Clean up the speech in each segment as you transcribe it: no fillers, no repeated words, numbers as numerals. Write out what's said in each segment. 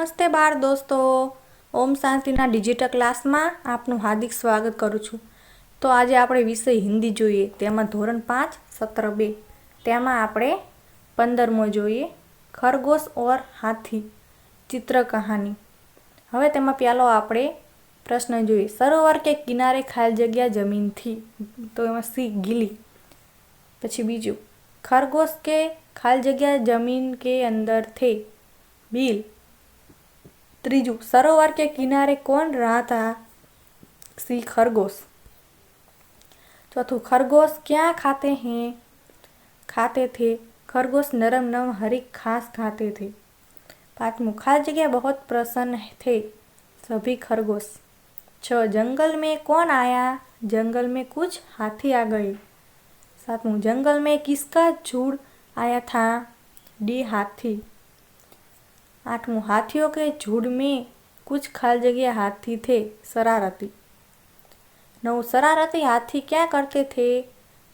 નમસ્તે બાળ દોસ્તો, ઓમ શાંતિના ડિજિટલ ક્લાસમાં આપનું હાર્દિક સ્વાગત કરું છું। તો આજે આપણે વિષય હિન્દી જોઈએ, તેમાં ધોરણ 5 સત્ર 2 તેમાં આપણે 15મો જોઈએ, ખરગોશ ઓર હાથી ચિત્ર કહાની। હવે તેમાં પહેલો આપણે પ્રશ્ન જોઈએ, સરોવર કે કિનારે ખાલી જગ્યા જમીન थी, તો એમાં સી ગીલી। પછી બીજું, खरगोश के खाली जगह जमीन के अंदर थे, बिल। त्रीजू, सरोवर के किनारे कौन रहा था, सी खरगोश। चौथू, खरगोश क्या खाते हैं, खाते थे, खरगोश नरम नरम हरी घास खाते थे। पांचमू, खाली जगह बहुत प्रसन्न थे सभी खरगोश। 6, जंगल में कौन आया, जंगल में कुछ हाथी आ गए। 7, जंगल में किसका झुंड आया था, डी हाथी। 8, हाथियों के झुंड में कुछ खाली जगह हाथी थे शरारती। 9, शरारती हाथी क्या करते थे,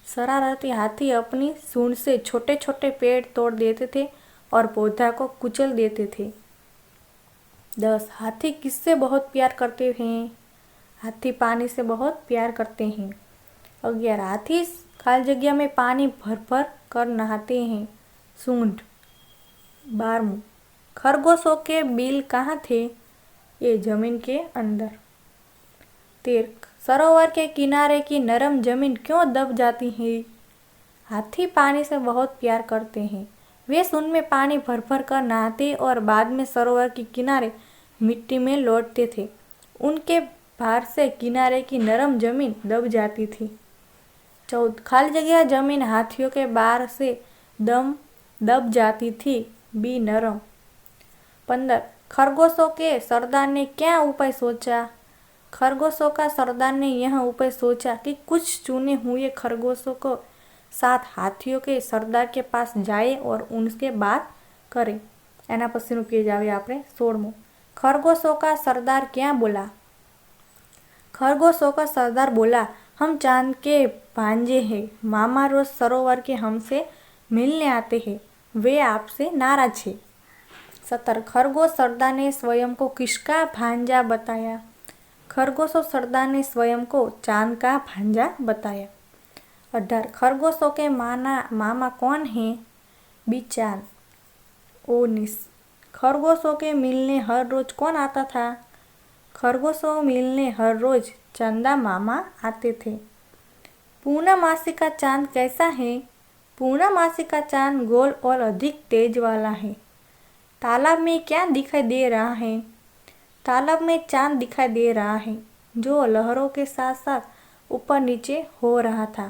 शरारती हाथी अपनी सूंड से छोटे छोटे पेड़ तोड़ देते थे और पौधा को कुचल देते थे। 10, हाथी किससे बहुत प्यार करते हैं, हाथी पानी से बहुत प्यार करते हैं। 11, हाथी खाली जगह में पानी भर भर कर नहाते हैं, सूंड। 12, खरगोशों के बिल कहाँ थे, ये जमीन के अंदर। 13, सरोवर के किनारे की नरम जमीन क्यों दब जाती है, हाथी पानी से बहुत प्यार करते हैं, वे सूंड में पानी भर भर कर नहाते और बाद में सरोवर के किनारे मिट्टी में लौटते थे, उनके भार से किनारे की नरम जमीन दब जाती थी। 14, खाली जगह जमीन हाथियों के बार से दब जाती थी, बी नरम। 15, खरगोशों के सरदार ने क्या उपाय सोचा, खरगोशों का सरदार ने यह उपाय सोचा कि कुछ चुने हुए खरगोशों को साथ हाथियों के सरदार के पास जाए और उनसे बात करे। एना पछीनु पेज आवे आपणे 16मो, खरगोशों का सरदार क्या बोला, खरगोशों का सरदार बोला, हम चांद के भांजे हैं, मामा रोज सरोवर के हमसे मिलने आते हैं, वे आपसे नाराज है। 17, खरगोश सरदार ने स्वयं को किसका भांजा बताया, खरगोशों सरदार ने स्वयं को चांद का भांजा बताया। 18, खरगोशों के मामा कौन है, बी चांद। 19, खरगोशों के मिलने हर रोज कौन आता था, खरगोशों मिलने हर रोज चंदा मामा आते थे। पूर्णमासी का चांद कैसा है, पूर्णमासी का चांद गोल और अधिक तेज वाला है। तालाब में क्या दिखाई दे रहा है, तालाब में चांद दिखाई दे रहा है, जो लहरों के साथ साथ ऊपर नीचे हो रहा था।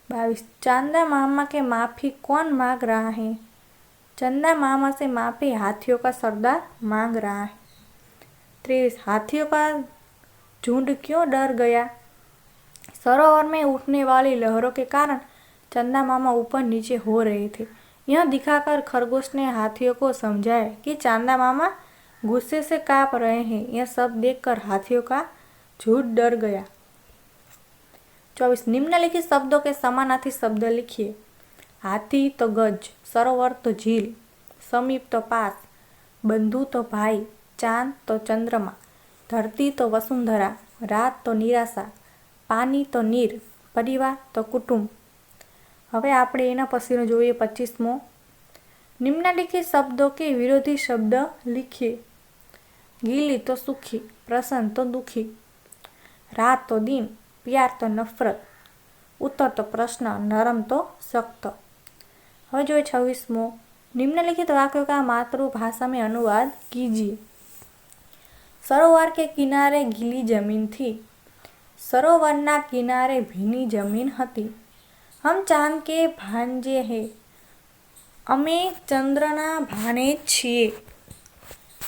22, चंदा मामा के माफी कौन मांग रहा है, चंदा मामा से माफी हाथियों का सरदार मांग रहा है। 23, हाथियों का झुंड क्यों डर गया, सरोवर में उठने वाली लहरों के कारण चंदा मामा ऊपर नीचे हो रहे थे, यह दिखाकर खरगोश ने हाथियों को समझाया कि चंदा मामा गुस्से से कांप रहे हैं, यह सब देखकर हाथियों का झुंड डर गया। 24, निम्नलिखित शब्दों के समानार्थी शब्द लिखिए, हाथी तो गज, सरोवर तो झील, समीप तो पास, बंधु तो भाई, चांद तो चंद्रमा, धरती तो वसुंधरा, रात तो निराशा, पानी तो नीर, परिवार तो कुटुंब। હવે આપણે એના પછીનો જોઈએ 25મો, નિમ્નલિખિત શબ્દों के विरोधी शब्द लिखिए, गीली तो सुखी, प्रसन्न तो दुखी, रात तो दिन, प्यार तो नफरत, उत्तर तो प्रश्न, नरम तो सख्त। હવે જોઈએ 26મો, निम्नलिखित वाक्यों का मातृभाषा में अनुवाद कीजिए। सरोवर के किनारे गीली जमीन थी, सरोवरना किनारे भीनी जमीन हती, हम चांद के भांजे हैं, अमे चंद्रना भाने छीए।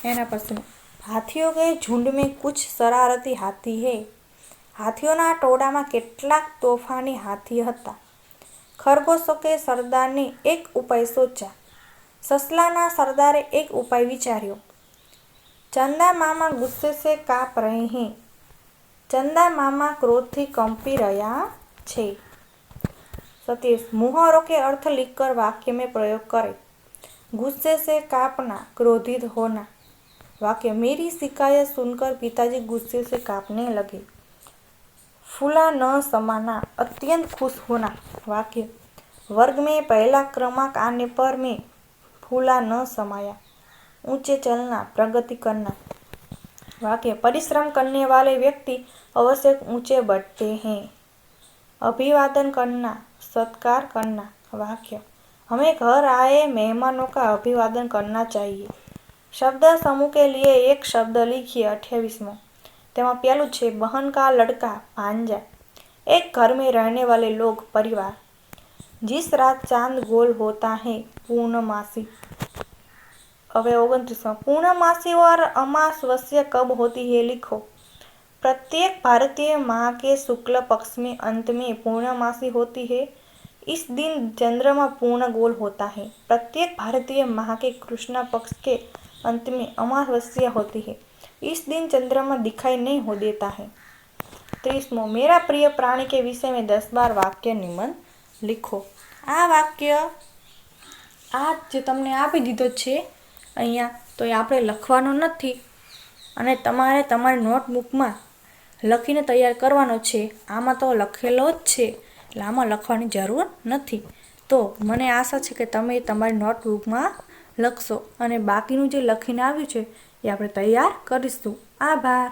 एना पछीनु, हाथियों के झुंड में कुछ शरारती हाथी है, हाथियोना टोळामां केटलाक तोफानी हाथी हता। खरगोशों के सरदार ने एक उपाय सोचा, ससलाना सरदारे एक उपाय विचार्यो। चंदा मामा गुस्से से कांप रहे हैं, चंदा मामा क्रोधथी कंपी रह्या छे। 27, मुहावरों के अर्थ लिखकर वाक्य में प्रयोग करें, गुस्से से कांपना, क्रोधित होना। वाक्य मेरी शिकायत सुनकर पिताजी गुस्से से कांपने लगे। फूला न समाना, अत्यंत खुश होना। वाक्य वर्ग में पहला क्रमांक आने पर मैं फूला न समाया। ऊंचे चलना, प्रगति करना। वाक्य परिश्रम करने वाले व्यक्ति अवश्य ऊंचे बढ़ते हैं। अभिवादन करना, सत्कार करना। वाक्य हमें घर आए मेहमानों का अभिवादन करना चाहिए। शब्द समूह के लिए एक शब्द लिखिए। 28वां तेमा पहलू छे बहन का लड़का, भांजा। एक घर में रहने वाले लोग, परिवार। जिस रात चांद गोल होता है, पूर्णमासी। હવે 29वां पूर्णमासी और अमावस्या कब होती है, लिखो। प्रत्येक भारतीय माह के शुक्ल पक्ष में अंत में पूर्णमासी होती है। इस दिन चंद्रमा पूर्ण गोल होता है। प्रत्येक भारतीय माह के कृष्ण पक्ष के अंत में अमावस्या होती है। इस दिन चंद्रमा दिखाई नहीं हो देता है। 30वां मेरा प्रिय प्राणी के विषय में 10-12 वाक्य निबंध लिखो। आ वाक्य આ જે તમને આપી દીધો છે અહીંયા, તો એ આપણે લખવાનો નથી અને તમારે તમારી નોટબુકમાં લખીને તૈયાર કરવાનો છે. આમાં તો લખેલો જ છે એટલે આમાં લખવાની જરૂર નથી. તો મને આશા છે કે તમે તમારી નોટબુકમાં લખશો અને બાકીનું જે લખીને આવ્યું છે એ આપણે તૈયાર કરીશું. આભાર.